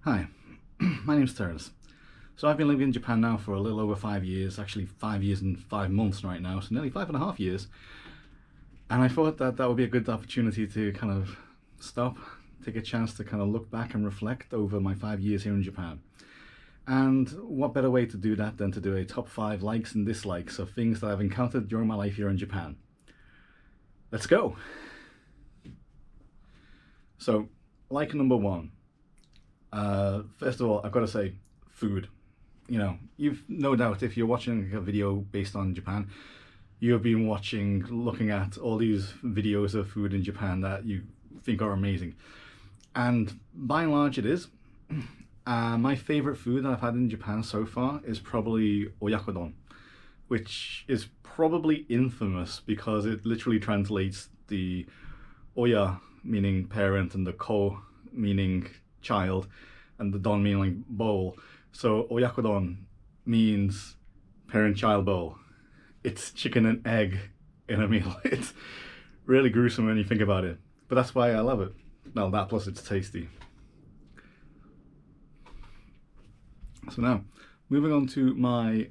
Hi, my name's Terence. So I've been living in Japan now for a little over 5 years, actually 5 years and 5 months right now, so nearly 5.5 years. And I thought that that would be a good opportunity to kind of stop, take a chance to kind of look back and reflect over my 5 years here in Japan. And what better way to do that than to do a top 5 likes and dislikes of things that I've encountered during my life here in Japan. Let's go! So, like number one. First of all, I've got to say, food. You know, you've no doubt, if you're watching a video based on Japan, you have been looking at all these videos of food in Japan that you think are amazing. And by and large it is. My favorite food that I've had in Japan so far is probably oyakodon, which is probably infamous because it literally translates the oya meaning parent and the ko meaning child and the don meaning bowl. So oyakodon means parent-child bowl. It's chicken and egg in a meal. It's really gruesome when you think about it, but that's why I love it. Well, that plus it's tasty. So now, moving on to my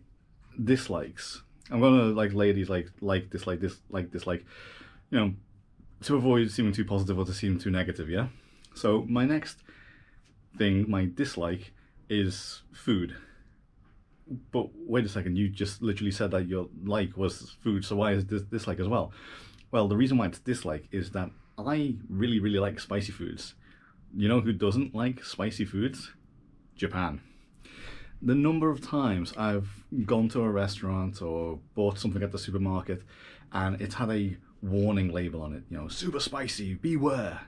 dislikes. I'm gonna lay these dislike, dislike, you know, to avoid seeming too positive or to seem too negative, yeah? So my next thing, my dislike, is food. But wait a second, you just literally said that your like was food, so why is this dislike as well? Well, the reason why it's dislike is that I really like spicy foods. You know who doesn't like spicy foods? Japan. The number of times I've gone to a restaurant or bought something at the supermarket and it's had a warning label on it, you know, super spicy, beware.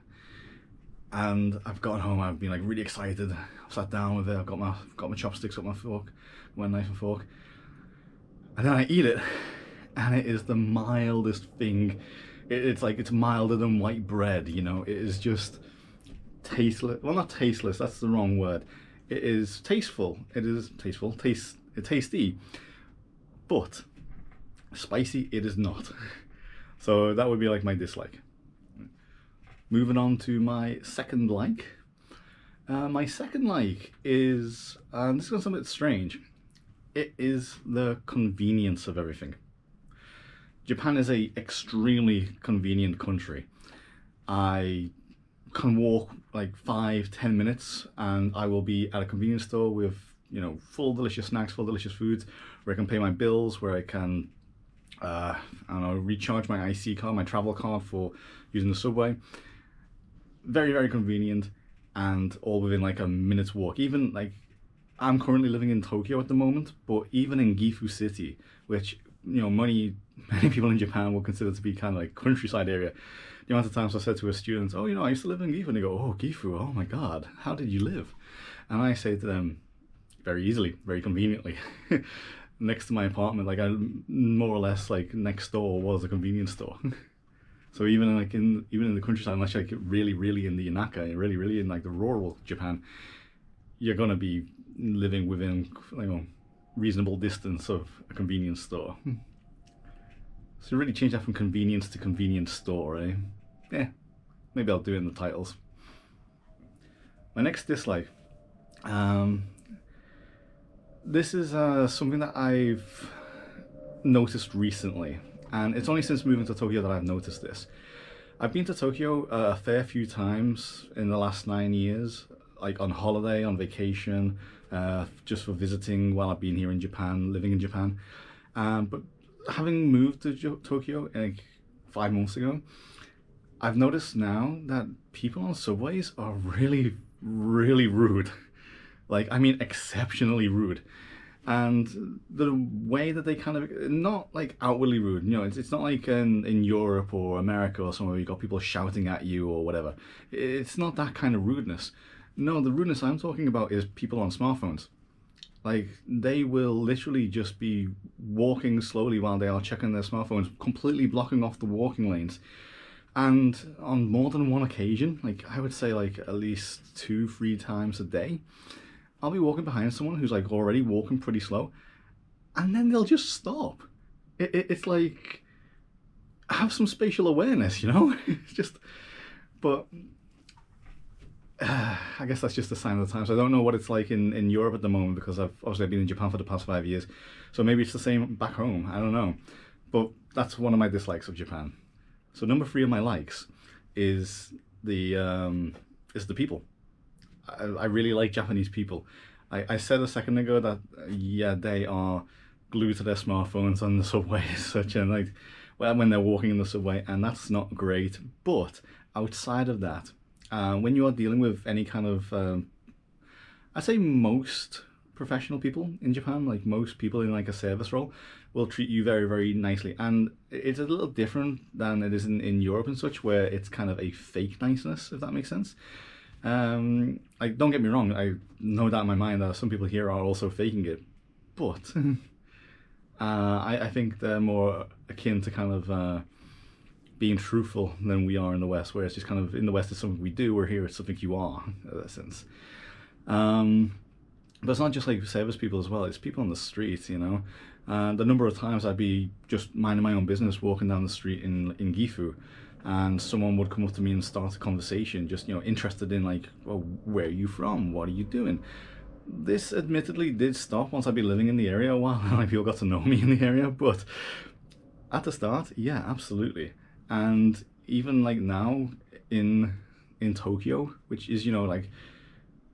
And I've gotten home, I've been really excited. I've sat down with it, I've got my chopsticks, got my fork, my knife and fork. And then I eat it, and it is the mildest thing. It's milder than white bread, you know. It is just tasteless. Well, not tasteless, that's the wrong word. It is tasteful. It is tasteful, tasty. But spicy, it is not. So that would be my dislike. Moving on to my second like. My second like is, and this is going to sound a bit strange, it is the convenience of everything. Japan is a extremely convenient country. I can walk 5-10 minutes and I will be at a convenience store with, you know, full delicious snacks, full delicious foods, where I can pay my bills, where I can I don't know, recharge my IC card, my travel card for using the subway. Very convenient, and all within a minute's walk. Even I'm currently living in Tokyo at the moment, but even in Gifu City, which, you know, many people in Japan will consider to be kind of countryside area. The amount of times I said to a student, oh, you know, I used to live in Gifu, and they go, oh, Gifu, oh my god, how did you live? And I say to them, very easily, very conveniently. Next to my apartment, I more or less next door was a convenience store. So even in the countryside, unless you're really in the Inaka, really in the rural Japan, you're gonna be living within, you know, reasonable distance of a convenience store. So really change that from convenience to convenience store, eh? Yeah, maybe I'll do it in the titles. My next dislike. This is something that I've noticed recently, and it's only since moving to Tokyo that I've noticed this. I've been to Tokyo a fair few times in the last 9 years, on holiday, on vacation, just for visiting while I've been here in Japan, living in Japan. But having moved to Tokyo 5 months ago, I've noticed now that people on subways are really rude. I mean, exceptionally rude. And the way that they kind of, not outwardly rude, you know, it's not like in Europe or America or somewhere you got people shouting at you or whatever. It's not that kind of rudeness. No, the rudeness I'm talking about is people on smartphones. They will literally just be walking slowly while they are checking their smartphones, completely blocking off the walking lanes. And on more than one occasion, I would say at least 2-3 times a day, I'll be walking behind someone who's already walking pretty slow, and then they'll just stop. It's have some spatial awareness, you know? It's just, but I guess that's just a sign of the times. I don't know what it's like in Europe at the moment because I've obviously been in Japan for the past 5 years. So maybe it's the same back home. I don't know. But that's one of my dislikes of Japan. So number three of my likes is the people. I really like Japanese people. I said a second ago that yeah, they are glued to their smartphones on the subway as such, and like well, when they're walking in the subway, and that's not great. But outside of that, when you are dealing with any kind of, I'd say most professional people in Japan, like most people in like a service role, will treat you very, very nicely. And it's a little different than it is in Europe and such, where it's kind of a fake niceness, if that makes sense. Like, don't get me wrong, I know that in my mind that some people here are also faking it, but I think they're more akin to kind of being truthful than we are in the West, where it's just kind of in the West it's something we do, where here it's something you are, in that sense. But it's not just like service people as well, it's people on the street, you know. The number of times I'd be just minding my own business, walking down the street in Gifu, and someone would come up to me and start a conversation, just, you know, interested in like, well, where are you from? What are you doing? This admittedly did stop once I'd been living in the area a while, and like people got to know me in the area, but at the start, yeah, absolutely. And even like now in Tokyo, which is, you know, like,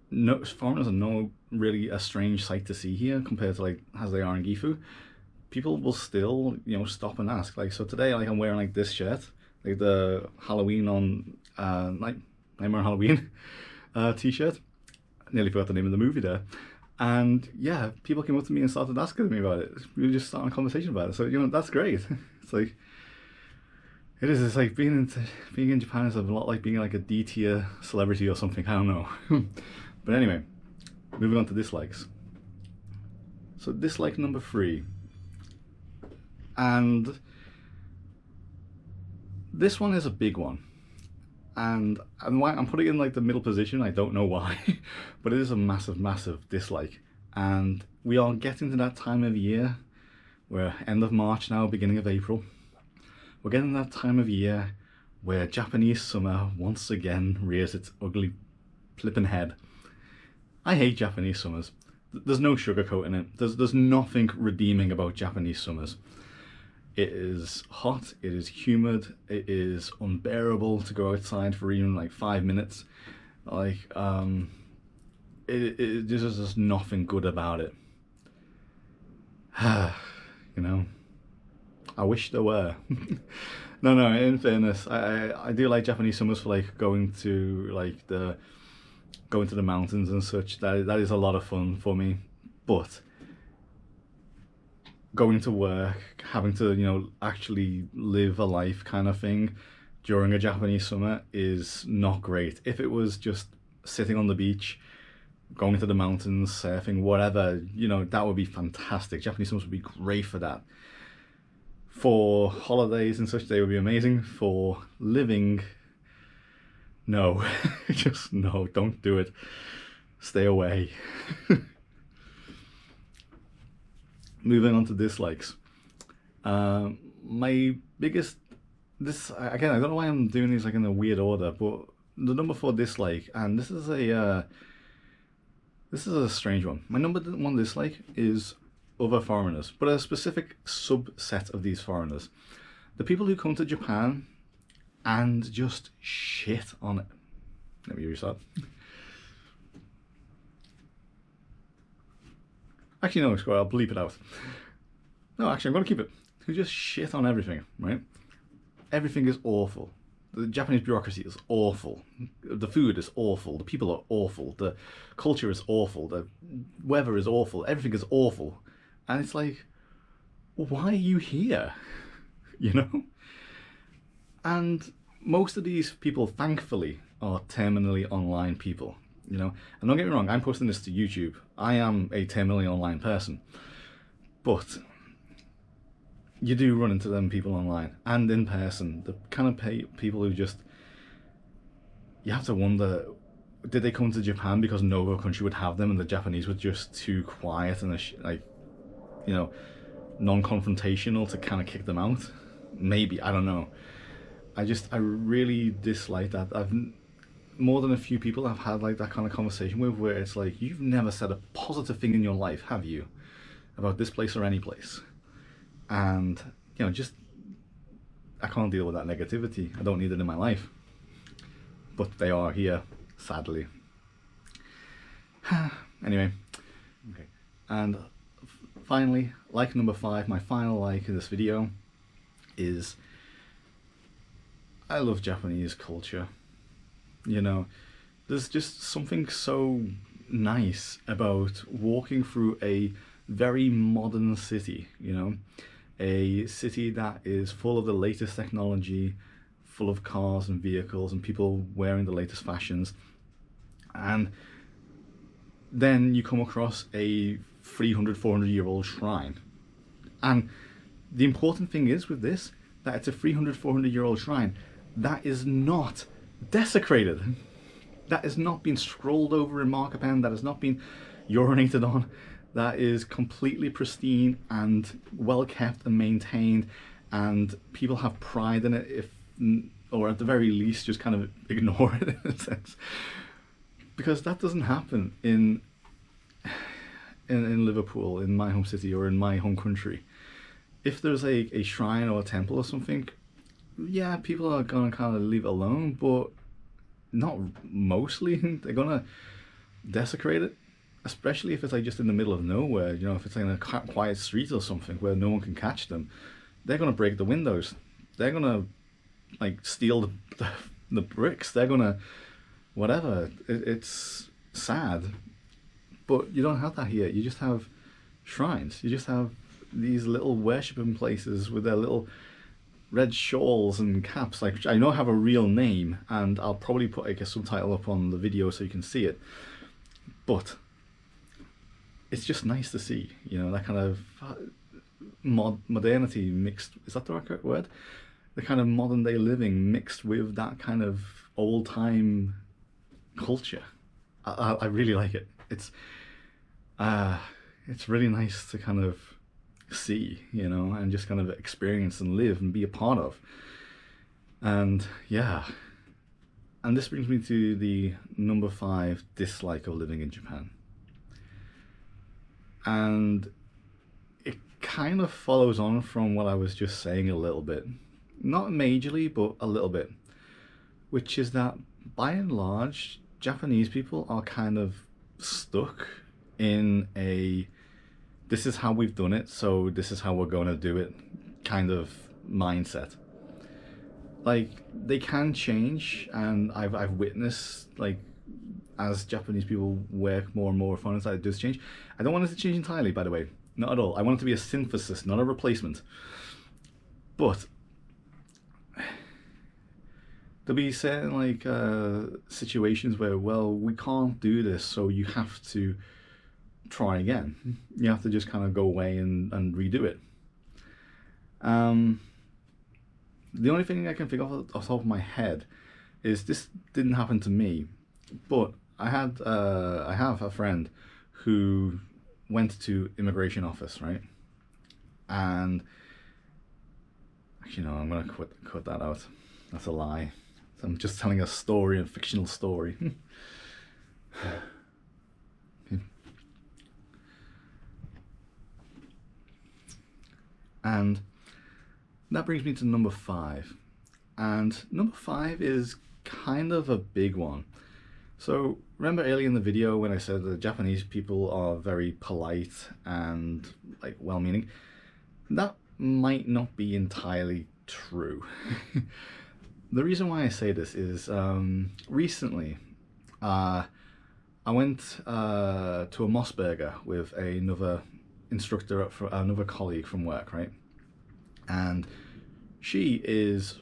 no, foreigners are no really a strange sight to see here compared to like as they are in Gifu. People will still, you know, stop and ask. Like, so today, like, I'm wearing like this shirt, like the Halloween on Nightmare on Halloween t-shirt. Nearly forgot the name of the movie there. And yeah, people came up to me and started asking me about it. We were just starting a conversation about it. So, you know, that's great. It's like, it is. It's like being in Japan is a lot like being like a D tier celebrity or something. I don't know. But anyway, moving on to dislikes. So dislike number three, and this one is a big one, and I'm putting it in like the middle position. I don't know why, but it is a massive, massive dislike. And we are getting to that time of year, where end of March now, beginning of April. We're getting that time of year where Japanese summer once again rears its ugly flipping head. I hate Japanese summers. There's no sugarcoating it. There's nothing redeeming about Japanese summers. It is hot, it is humid, it is unbearable to go outside for even like 5 minutes. Like, there's just nothing good about it. You know, I wish there were. No, in fairness, I do like Japanese summers for like going to the mountains and such. That is a lot of fun for me. But going to work, having to, you know, actually live a life kind of thing during a Japanese summer is not great. If it was just sitting on the beach, going to the mountains, surfing, whatever, you know, that would be fantastic. Japanese summers would be great for that. For holidays and such, they would be amazing. For living, no. Just no, don't do it. Stay away. Moving on to dislikes. My biggest, again, I don't know why I'm doing these like in a weird order, but the number 4 dislike, and this is a strange one. My number 1 dislike is other foreigners, but a specific subset of these foreigners. The people who come to Japan and just shit on it. Let me restart. Actually, no, I'll bleep it out. No, actually, I'm going to keep it. Who just shit on everything, right? Everything is awful. The Japanese bureaucracy is awful. The food is awful. The people are awful. The culture is awful. The weather is awful. Everything is awful. And it's like, why are you here? You know? And most of these people, thankfully, are terminally online people. You know, and don't get me wrong, I'm posting this to YouTube. I am a terminally online person. But you do run into them people online and in person. The kind of people who just, you have to wonder, did they come to Japan because no other country would have them and the Japanese were just too quiet and like, you know, non-confrontational to kind of kick them out? Maybe, I don't know. I really dislike that. more than a few people I've had like that kind of conversation with, where it's like, you've never said a positive thing in your life, have you, about this place or any place? And just I can't deal with that negativity. I don't need it in my life, but they are here, sadly. Anyway, okay. And finally, like number 5, my final like in this video is, I love Japanese culture. There's just something so nice about walking through a very modern city, a city that is full of the latest technology, full of cars and vehicles and people wearing the latest fashions. And then you come across a 300, 400-year-old shrine. And the important thing is with this, that it's a 300, 400-year-old shrine that is not desecrated. That has not been scrolled over in marker pen, that has not been urinated on. That is completely pristine and well kept and maintained, and people have pride in it, or at the very least just kind of ignore it in a sense. Because that doesn't happen in Liverpool, in my home city, or in my home country. If there's a shrine or a temple or something, yeah, people are gonna kind of leave it alone, but not mostly. They're gonna desecrate it, especially if it's like just in the middle of nowhere. If it's like in a quiet street or something where no one can catch them, they're gonna break the windows. They're gonna like steal the bricks. They're gonna whatever. It's sad, but you don't have that here. You just have shrines. You just have these little worshipping places with their little red shawls and caps, like, which I know have a real name, and I'll probably put like a subtitle up on the video so you can see it. But it's just nice to see, that kind of modernity mixed, is that the right word? The kind of modern day living mixed with that kind of old time culture. I really like it. It's really nice to kind of see, and just kind of experience and live and be a part of. And yeah, and this brings me to the number 5 dislike of living in Japan. And it kind of follows on from what I was just saying a little bit, not majorly, but a little bit, which is that by and large, Japanese people are kind of stuck in a this is how we've done it, so this is how we're going to do it kind of mindset. Like, they can change, and I've witnessed, like, as Japanese people work more and more with foreigners, that it does change. I don't want it to change entirely, by the way, not at all. I want it to be a synthesis, not a replacement. But there'll be certain like situations where, well, we can't do this, so you have to try again. You have to just kind of go away and redo it. The only thing I can think of off the top of my head is, this didn't happen to me, but I have a friend who went to immigration office, right? And actually, no, I'm gonna cut that out. That's a lie. I'm just telling a story, a fictional story. And that brings me to number 5. And number 5 is kind of a big one. So remember earlier in the video when I said that Japanese people are very polite and like well-meaning? That might not be entirely true. The reason why I say this is recently I went to a Mossburger with another instructor, another colleague from work, right? And she is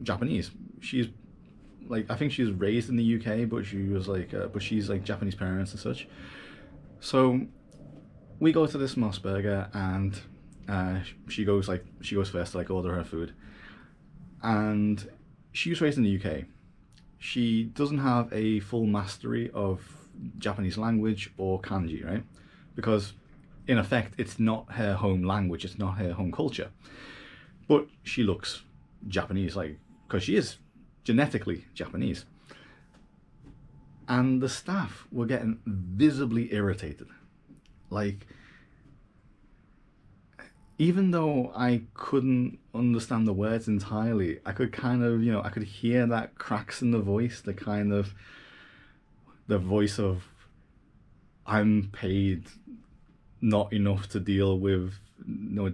Japanese. She's like, I think she was raised in the UK, but she was like, but she's like Japanese parents and such. So we go to this Mossburger, and she goes first to like order her food. And she was raised in the UK. She doesn't have a full mastery of Japanese language or kanji, right? Because in effect, it's not her home language, it's not her home culture. But she looks Japanese, like, because she is genetically Japanese. And the staff were getting visibly irritated. Like, even though I couldn't understand the words entirely, I could kind of, I could hear that cracks in the voice, the voice of, I'm paid not enough to deal with,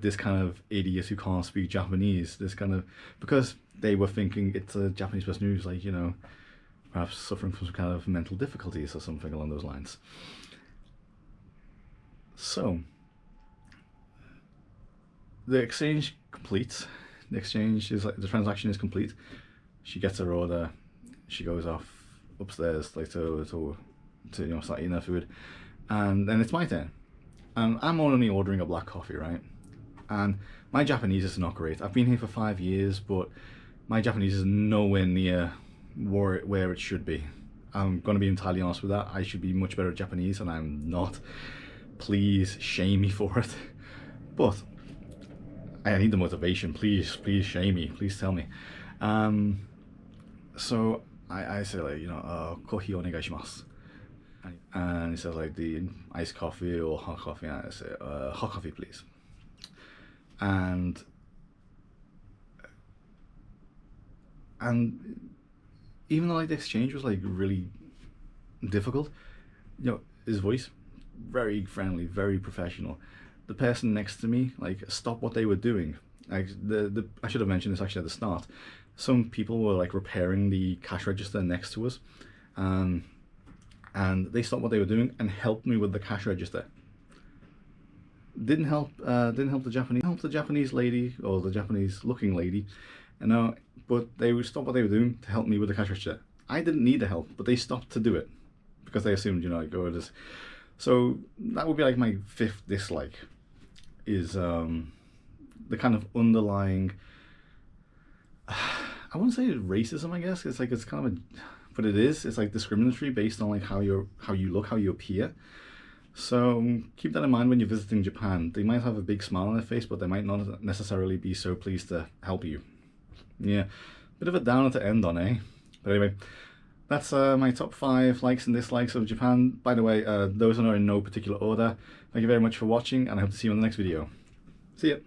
this kind of idiot who can't speak Japanese. This kind of, because they were thinking it's a Japanese person who's like, perhaps suffering from some kind of mental difficulties or something along those lines. So, the exchange completes. The exchange is like, the transaction is complete. She gets her order. She goes off upstairs, like to start eating her food, and then it's my turn. And I'm only ordering a black coffee, right? And my Japanese is not great. I've been here for 5 years, but my Japanese is nowhere near where it should be. I'm going to be entirely honest with that. I should be much better at Japanese, and I'm not. Please shame me for it. But I need the motivation. Please shame me. Please tell me. So I say, like, kohi onegaishimasu. And he says, like, the iced coffee or hot coffee, and I say, hot coffee, please. And even though, like, the exchange was, like, really difficult, his voice, very friendly, very professional. The person next to me, like, stopped what they were doing. Like, I should have mentioned this actually at the start. Some people were, like, repairing the cash register next to us, and they stopped what they were doing and helped me with the cash register. Didn't help the Japanese lady, or the Japanese looking lady, but they would stop what they were doing to help me with the cash register. I didn't need the help, but they stopped to do it because they assumed, like, oh, it is. So that would be like my 5th dislike, is the kind of underlying, I wouldn't say racism, I guess. It's like, it's kind of but it is. It's like discriminatory based on, like, how you look, how you appear. So keep that in mind when you're visiting Japan. They might have a big smile on their face, but they might not necessarily be so pleased to help you. Yeah, bit of a downer to end on, eh? But anyway, that's my top 5 likes and dislikes of Japan. By the way, those are in no particular order. Thank you very much for watching, and I hope to see you on the next video. See ya!